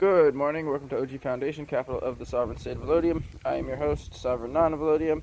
Good morning, welcome to OG Foundation, capital of the sovereign state of Velodium. I am your host, Sovereign Non of Velodium,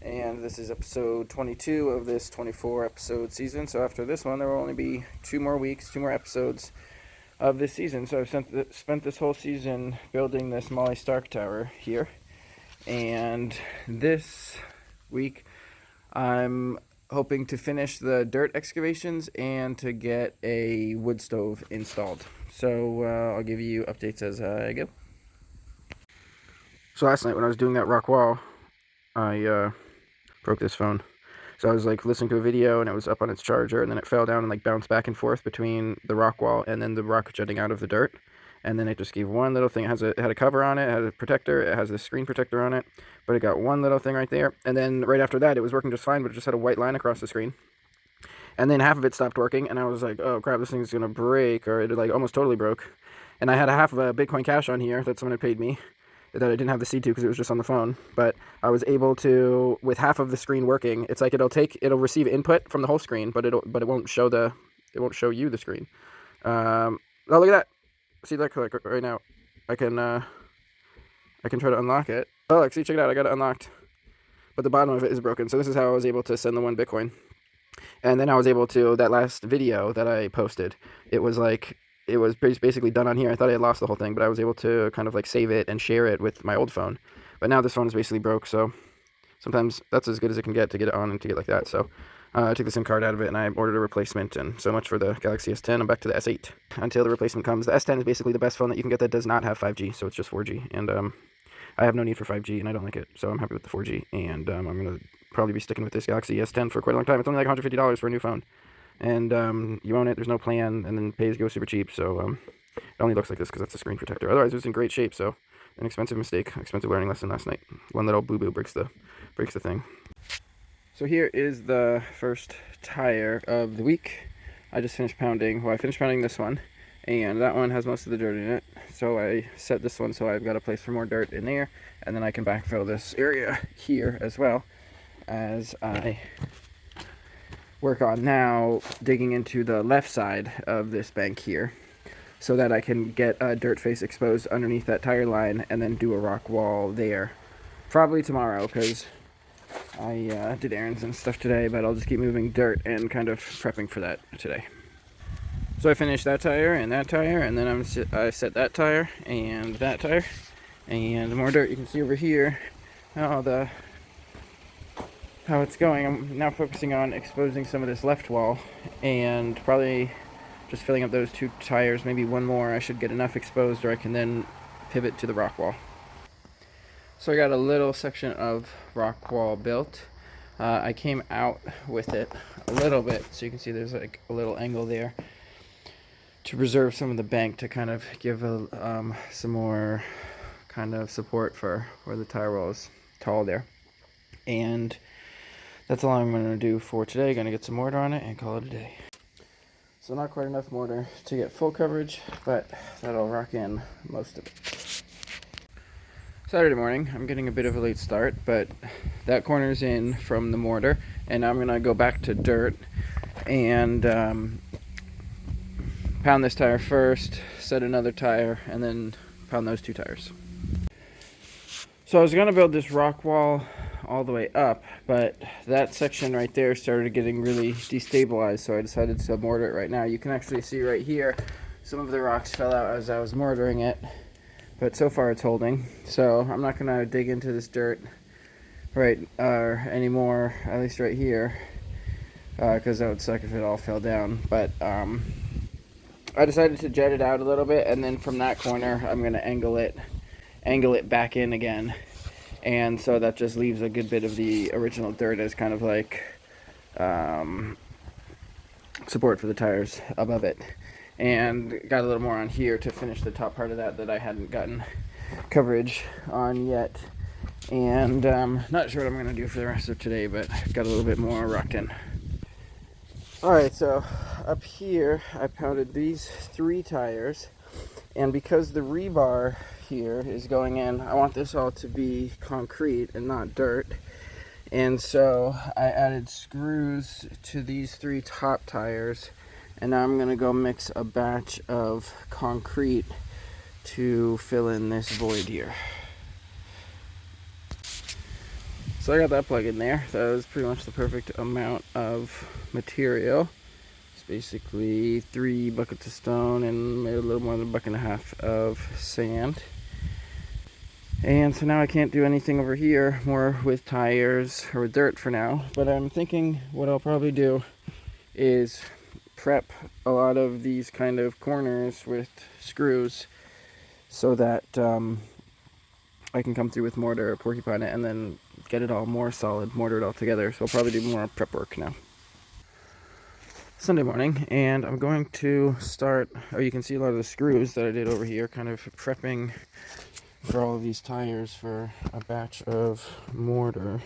and this is episode 22 of this 24 episode season. So after this one, there will only be 2 more weeks, 2 more episodes of this season. So I've spent this whole season building this Molly Stark tower here, and this week I'm hoping to finish the dirt excavations and to get a wood stove installed. So I'll give you updates as I go. So last night when I was doing that rock wall, I broke this phone. So I was like listening to a video and it was up on its charger, and then it fell down and like bounced back and forth between the rock wall and then the rock jutting out of the dirt. And then it just gave one little thing. It had a cover on it, it had a protector, it has a screen protector on it, but it got one little thing right there. And then right after that, it was working just fine, but it just had a white line across the screen. And then half of it stopped working, and I was like, oh crap, this thing's gonna break, or it like almost totally broke. And I had a half of a Bitcoin Cash on here that someone had paid me, that I didn't have the seed to because it was just on the phone. But I was able to, with half of the screen working, it's like it'll receive input from the whole screen, but it won't show you the screen. Oh, look at that! See that click right now? I can try to unlock it. Oh, look, see, check it out, I got it unlocked. But the bottom of it is broken, so this is how I was able to send the 1 Bitcoin. And then I was able to, that last video that I posted, it was basically done on here. I thought I had lost the whole thing, but I was able to kind of like save it and share it with my old phone. But now this phone is basically broke, so sometimes that's as good as it can get to get it on and to get like that. So I took the SIM card out of it and I ordered a replacement, and so much for the Galaxy S10. I'm back to the S8 until the replacement comes. The S10 is basically the best phone that you can get that does not have 5G, so it's just 4G. And I have no need for 5G, and I don't like it, so I'm happy with the 4G. And I'm going to probably be sticking with this Galaxy S10 for quite a long time. It's only like $150 for a new phone. And you own it, there's no plan, and then pay-as-go super cheap, so it only looks like this because that's a screen protector. Otherwise, it's in great shape, so an expensive mistake, expensive learning lesson last night. One little boo-boo breaks the thing. So here is the first tire of the week. I just finished pounding, I finished pounding this one, and that one has most of the dirt in it. So I set this one so I've got a place for more dirt in there, and then I can backfill this area here as well as I work on now digging into the left side of this bank here so that I can get a dirt face exposed underneath that tire line and then do a rock wall there. Probably tomorrow, because I did errands and stuff today, but I'll just keep moving dirt and kind of prepping for that today. So I finished that tire, and then I set that tire and that tire, and more dirt. You can see over here how it's going. I'm now focusing on exposing some of this left wall and probably just filling up those 2 tires, maybe one more. I should get enough exposed, or I can then pivot to the rock wall. So I got a little section of rock wall built. I came out with it a little bit, so you can see there's like a little angle there to preserve some of the bank, to kind of give some more kind of support for where the tire wall is tall there. And that's all I'm going to do for today. Going to get some mortar on it and call it a day. So not quite enough mortar to get full coverage, but that'll rock in most of it. Saturday morning, I'm getting a bit of a late start, but that corner's in from the mortar, and I'm going to go back to dirt and pound this tire first, set another tire, and then pound those 2 tires. So I was going to build this rock wall all the way up, but that section right there started getting really destabilized, so I decided to mortar it right now. You can actually see right here some of the rocks fell out as I was mortaring it, but so far it's holding. So I'm not going to dig into this dirt anymore, at least right here, because that would suck if it all fell down. But I decided to jet it out a little bit, and then from that corner I'm going to angle it back in again. And so that just leaves a good bit of the original dirt as kind of like support for the tires above it. And got a little more on here to finish the top part of that I hadn't gotten coverage on yet. And not sure what I'm going to do for the rest of today, but got a little bit more rocked in. Alright, so up here I pounded these 3 tires, and because the rebar here is going in, I want this all to be concrete and not dirt, and so I added screws to these 3 top tires, and now I'm going to go mix a batch of concrete to fill in this void here. So I got that plug in there. That was pretty much the perfect amount of material. It's basically 3 buckets of stone and maybe a little more than a bucket and a half of sand. And so now I can't do anything over here more with tires or with dirt for now. But I'm thinking what I'll probably do is prep a lot of these kind of corners with screws so that I can come through with mortar or porcupine it and then get it all more solid, mortar it all together. So I'll probably do more prep work now. Sunday morning, and I'm going to start, you can see a lot of the screws that I did over here, kind of prepping for all of these tires for a batch of mortar.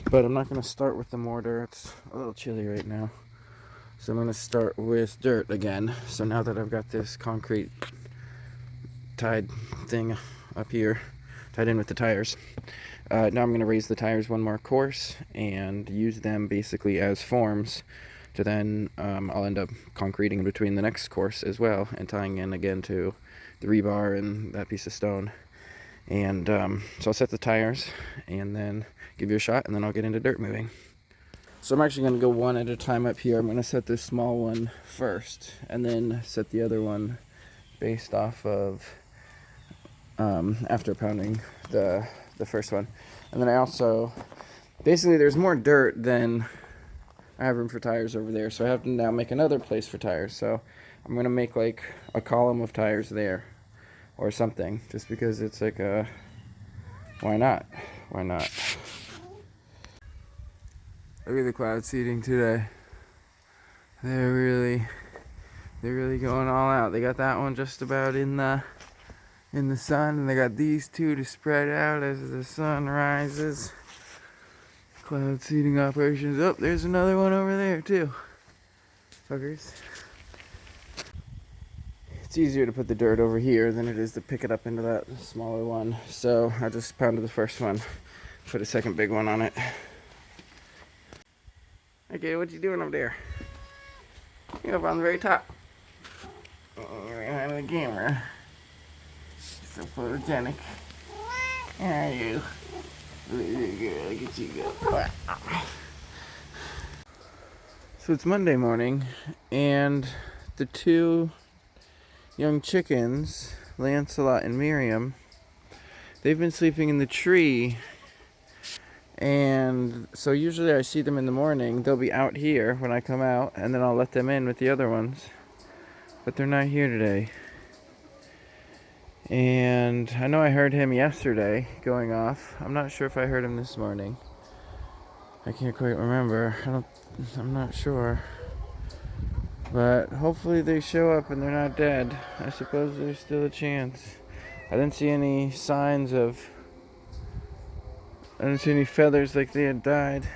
But I'm not going to start with the mortar, it's a little chilly right now. So I'm going to start with dirt again. So now that I've got this concrete tied thing up here, tied in with the tires, now I'm going to raise the tires one more course and use them basically as forms to then I'll end up concreting in between the next course as well and tying in again to the rebar and that piece of stone. And so I'll set the tires and then give you a shot, and then I'll get into dirt moving. So I'm actually going to go one at a time up here. I'm going to set this small one first and then set the other one based off of after pounding the first one. And then I also, basically there's more dirt than I have room for tires over there, so I have to now make another place for tires. So I'm going to make like a column of tires there or something, just because it's like a, why not? Why not? Look at the cloud seeding today. They're really going all out. They got that one just about in the sun, and they got these two to spread out as the sun rises. Cloud seeding operations. Oh, there's another one over there too. Fuckers. It's easier to put the dirt over here than it is to pick it up into that smaller one. So I just pounded the first one, put a second big one on it. Okay, what you doing up there? You're up on the very top. You're behind the camera. So photogenic. How are you? Look at you go. So it's Monday morning, and the two young chickens, Lancelot and Miriam, they've been sleeping in the tree. And so usually I see them in the morning. They'll be out here when I come out, and then I'll let them in with the other ones. But they're not here today. And I know I heard him yesterday going off. I'm not sure if I heard him this morning. I can't quite remember. I'm not sure. But hopefully they show up and they're not dead. I suppose there's still a chance. I didn't see any signs of... I didn't see any feathers like they had died.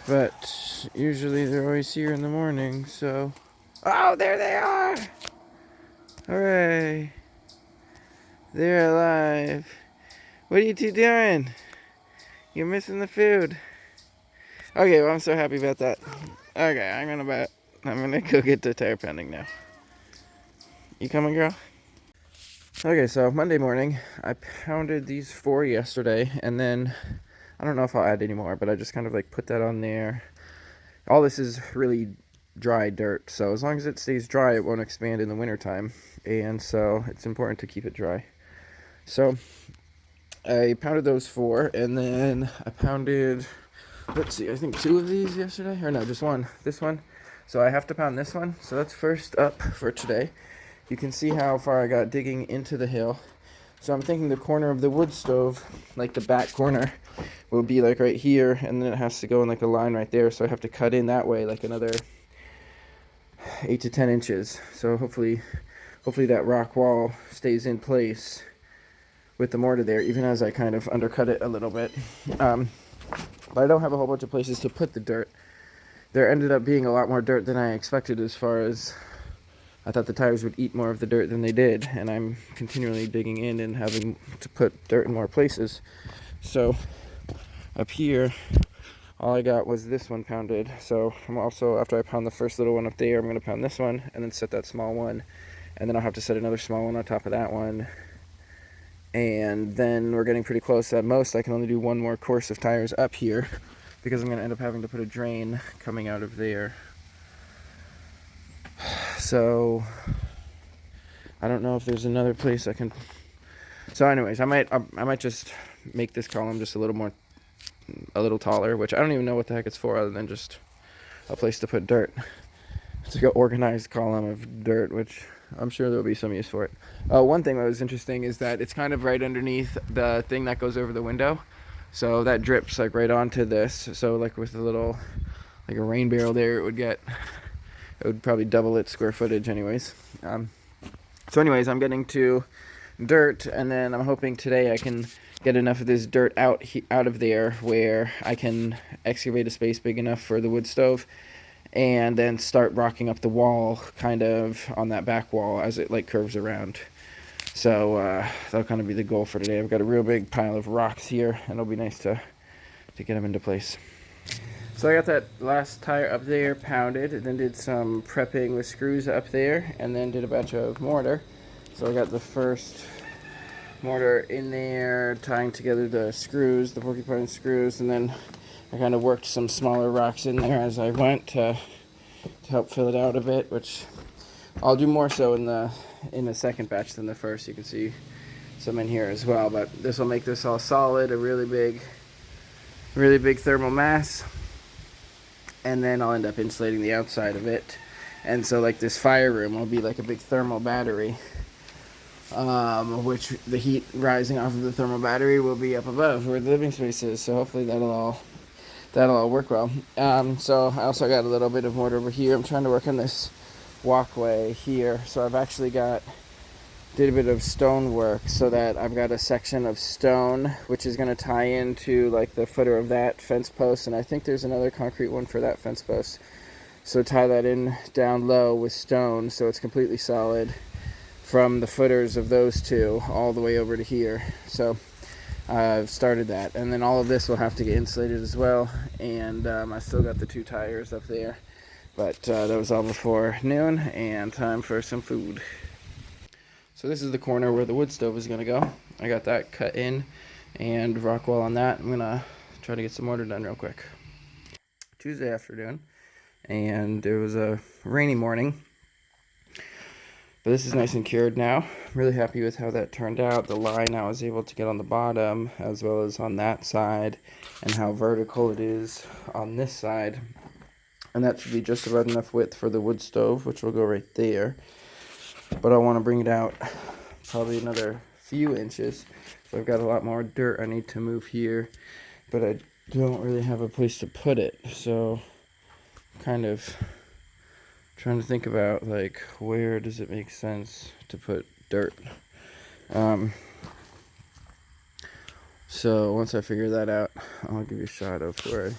But usually they're always here in the morning, so... Oh, there they are! Hooray! They're alive. What are you two doing? You're missing the food. Okay, well, I'm so happy about that. Okay, I'm gonna go get the tire pounding now. You coming, girl? Okay, so Monday morning, I pounded these 4 yesterday, and then I don't know if I'll add any more, but I just kind of like put that on there. All this is really dry dirt, so as long as it stays dry, it won't expand in the wintertime, and so it's important to keep it dry. So I pounded those 4, and then I pounded, let's see, I think 2 of these yesterday, or no, just one, this one. So I have to pound this one, so that's first up for today. You can see how far I got digging into the hill. So I'm thinking the corner of the wood stove, like the back corner, will be like right here, and then it has to go in like a line right there, so I have to cut in that way like another 8 to 10 inches. So hopefully that rock wall stays in place with the mortar there, even as I kind of undercut it a little bit. But I don't have a whole bunch of places to put the dirt. There ended up being a lot more dirt than I expected, as far as I thought the tires would eat more of the dirt than they did, and I'm continually digging in and having to put dirt in more places. So up here, all I got was this one pounded. So I'm also, after I pound the first little one up there, I'm going to pound this one and then set that small one and then I'll have to set another small one on top of that one. And then we're getting pretty close. At most, I can only do one more course of tires up here because I'm going to end up having to put a drain coming out of there. So I don't know if there's another place I can. So anyways, I might just make this column just a little taller, which I don't even know what the heck it's for other than just a place to put dirt. It's like an organized column of dirt, which I'm sure there'll be some use for it. One thing that was interesting is that it's kind of right underneath the thing that goes over the window. So that drips like right onto this. So like with a little, like a rain barrel there, it would probably double its square footage anyways. So anyways, I'm getting to dirt, and then I'm hoping today I can get enough of this dirt out of there where I can excavate a space big enough for the wood stove, and then start rocking up the wall kind of on that back wall as it like curves around. So that'll kind of be the goal for today. I've got a real big pile of rocks here, and it'll be nice to get them into place. So I got that last tire up there pounded, and then did some prepping with screws up there, and then did a batch of mortar. So I got the first mortar in there, tying together the screws, the porcupine screws, and then I kind of worked some smaller rocks in there as I went to help fill it out a bit, which I'll do more so in the second batch than the first. You can see some in here as well, but this will make this all solid, a really big thermal mass, and then I'll end up insulating the outside of it. And so like this fire room will be like a big thermal battery, which the heat rising off of the thermal battery will be up above where the living space is. So hopefully that'll all work well. So I also got a little bit of mortar over here. I'm trying to work on this walkway here. So I've actually did a bit of stone work so that I've got a section of stone which is going to tie into like the footer of that fence post, and I think there's another concrete one for that fence post. So tie that in down low with stone so it's completely solid from the footers of those two all the way over to here. So I've started that, and then all of this will have to get insulated as well, and I still got the 2 tires up there, but that was all before noon, and time for some food. So this is the corner where the wood stove is going to go. I got that cut in and rock wall on that. I'm going to try to get some mortar done real quick. Tuesday afternoon, and it was a rainy morning, but this is nice and cured now. I'm really happy with how that turned out. The line I was able to get on the bottom as well as on that side, and how vertical it is on this side. And that should be just about enough width for the wood stove, which will go right there. But I want to bring it out probably another few inches. So I've got a lot more dirt I need to move here, but I don't really have a place to put it. So kind of trying to think about like where does it make sense to put dirt. So once I figure that out, I'll give you a shot of where I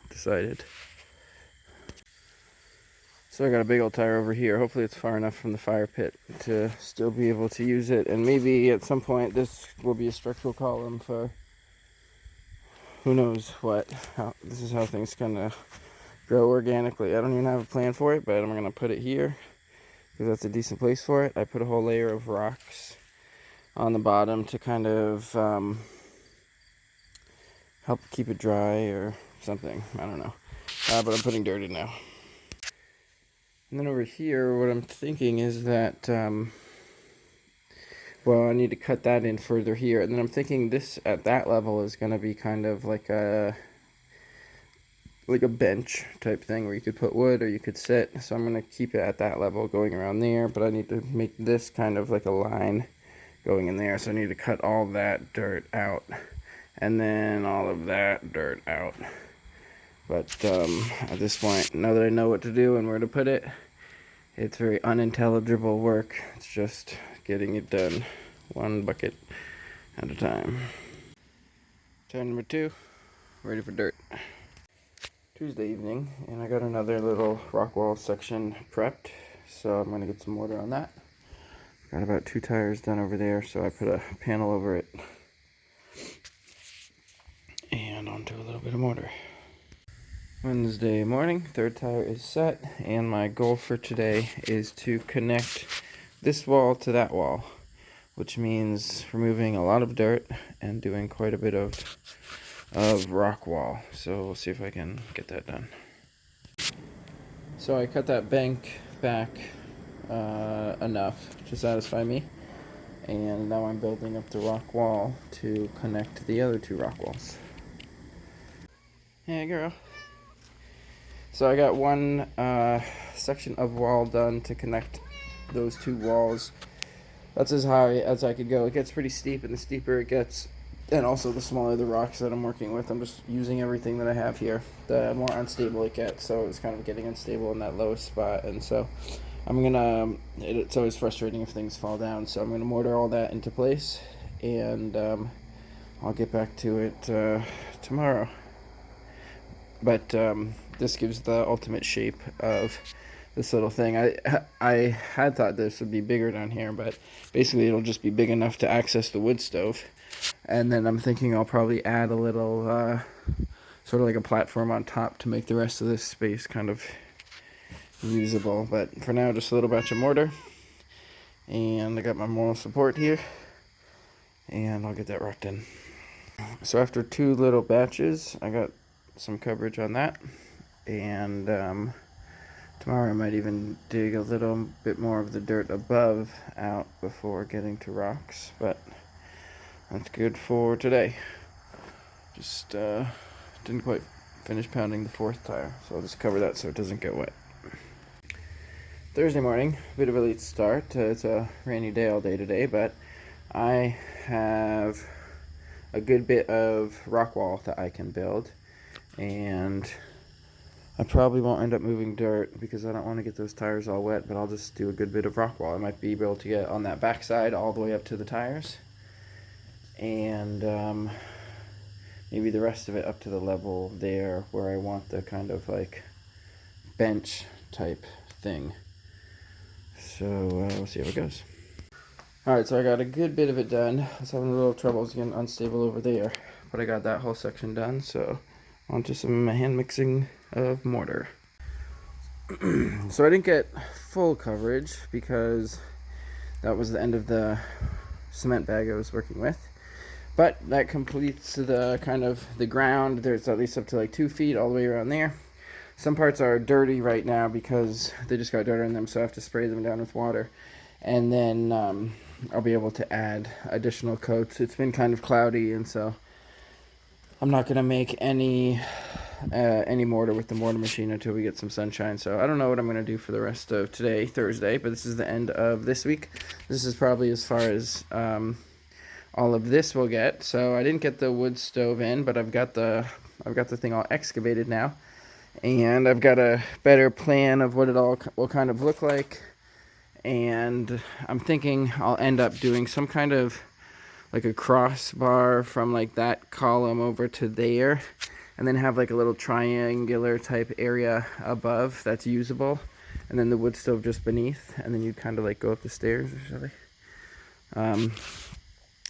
decided. So I got a big old tire over here. Hopefully it's far enough from the fire pit to still be able to use it. And maybe at some point this will be a structural column for who knows what. This is how things kind of grow organically. I don't even have a plan for it, but I'm going to put it here because that's a decent place for it. I put a whole layer of rocks on the bottom to kind of help keep it dry or something. I don't know. But I'm putting dirt in now. And then over here, what I'm thinking is that, well, I need to cut that in further here. And then I'm thinking this at that level is going to be kind of like a bench type thing where you could put wood or you could sit. So I'm going to keep it at that level going around there. But I need to make this kind of like a line going in there. So I need to cut all that dirt out. And then all of that dirt out. But at this point, now that I know what to do and where to put it, it's very unintelligible work. It's just getting it done one bucket at a time. Turn number 2, ready for dirt. Tuesday evening, and I got another little rock wall section prepped, so I'm going to get some mortar on that. Got about 2 tires done over there, so I put a panel over it and onto a little bit of mortar. Wednesday morning, 3rd tire is set, and my goal for today is to connect this wall to that wall, which means removing a lot of dirt and doing quite a bit of rock wall. So we'll see if I can get that done. So I cut that bank back enough to satisfy me, and now I'm building up the rock wall to connect the other two rock walls. Hey girl. So I got one section of wall done to connect those two walls. That's as high as I could go. It gets pretty steep, and the steeper it gets, and also the smaller the rocks that I'm working with. I'm just using everything that I have here. The more unstable it gets, so it's kind of getting unstable in that lowest spot, and so I'm gonna. It's always frustrating if things fall down, so I'm gonna mortar all that into place, and I'll get back to it tomorrow. But this gives the ultimate shape of this little thing. I had thought this would be bigger down here, but basically it'll just be big enough to access the wood stove. And then I'm thinking I'll probably add a little sort of like a platform on top to make the rest of this space kind of usable. But for now, just a little batch of mortar, and I got my moral support here, and I'll get that rocked in. So after 2 little batches, I got some coverage on that, and tomorrow I might even dig a little bit more of the dirt above out before getting to rocks, but that's good for today. Just didn't quite finish pounding the 4th tire, so I'll just cover that so it doesn't get wet. Thursday morning, a bit of a late start. It's a rainy day all day today, but I have a good bit of rock wall that I can build, and I probably won't end up moving dirt because I don't want to get those tires all wet, but I'll just do a good bit of rock wall. I might be able to get on that backside all the way up to the tires, and maybe the rest of it up to the level there where I want the kind of like bench type thing. So we'll see how it goes. Alright, so I got a good bit of it done. I was having a little trouble getting unstable over there, but I got that whole section done, so onto some hand mixing of mortar. So I didn't get full coverage because that was the end of the cement bag I was working with, but that completes the kind of the ground. There's at least up to like 2 feet all the way around there. Some parts are dirty right now because they just got dirt on them, so I have to spray them down with water, and then I'll be able to add additional coats. It's been kind of cloudy, and so I'm not going to make any mortar with the mortar machine until we get some sunshine. So I don't know what I'm going to do for the rest of today, Thursday, but this is the end of this week. This is probably as far as all of this will get. So I didn't get the wood stove in, but I've got the thing all excavated now, and I've got a better plan of what it all will kind of look like. And I'm thinking I'll end up doing some kind of like a crossbar from like that column over to there, and then have like a little triangular type area above that's usable, and then the wood stove just beneath, and then you'd kind of like go up the stairs or something.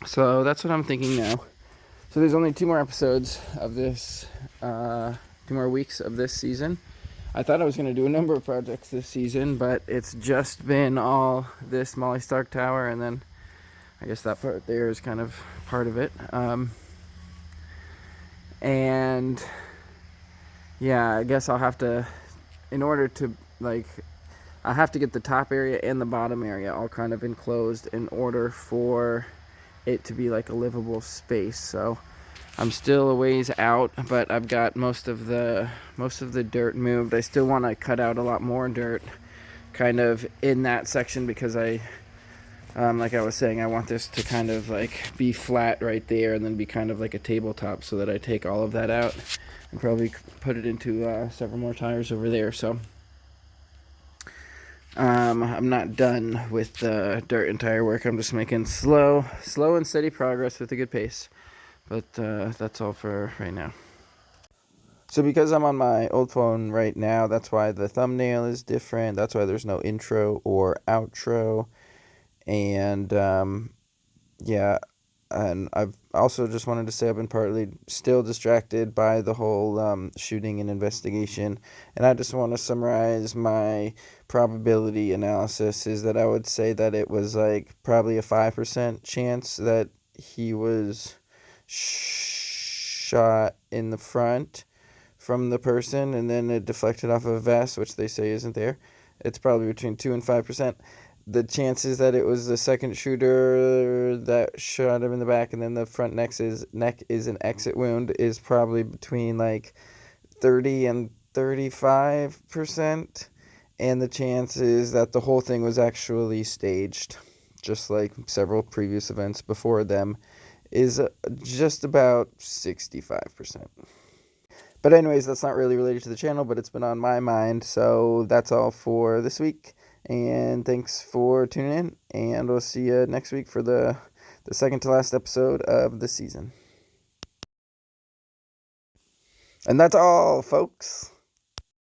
So that's what I'm thinking now. So there's only 2 more episodes of this, 2 more weeks of this season. I thought I was going to do a number of projects this season, but it's just been all this Molly Stark Tower, and then I guess that part there is kind of part of it. And yeah, I guess I'll have to, in order to like, I have to get the top area and the bottom area all kind of enclosed in order for it to be like a livable space. So I'm still a ways out, but I've got most of the dirt moved. I still want to cut out a lot more dirt kind of in that section because like I was saying, I want this to kind of like be flat right there and then be kind of like a tabletop, so that I take all of that out and probably put it into several more tires over there. So I'm not done with the dirt and tire work. I'm just making slow and steady progress with a good pace. But that's all for right now. So because I'm on my old phone right now, that's why the thumbnail is different. That's why there's no intro or outro. And yeah, And I've also just wanted to say I've been partly still distracted by the whole shooting and investigation. And I just want to summarize my probability analysis is that I would say that it was like probably a 5% chance that he was shot in the front from the person and then it deflected off of a vest, which they say isn't there. It's probably between 2 and 5%. The chances that it was the second shooter that shot him in the back and then the front neck is an exit wound is probably between like 30 and 35%. And the chances that the whole thing was actually staged, just like several previous events before them, is just about 65%. But anyways, that's not really related to the channel, but it's been on my mind. So that's all for this week. And thanks for tuning in. And we'll see you next week for the second to last episode of the season. And that's all, folks.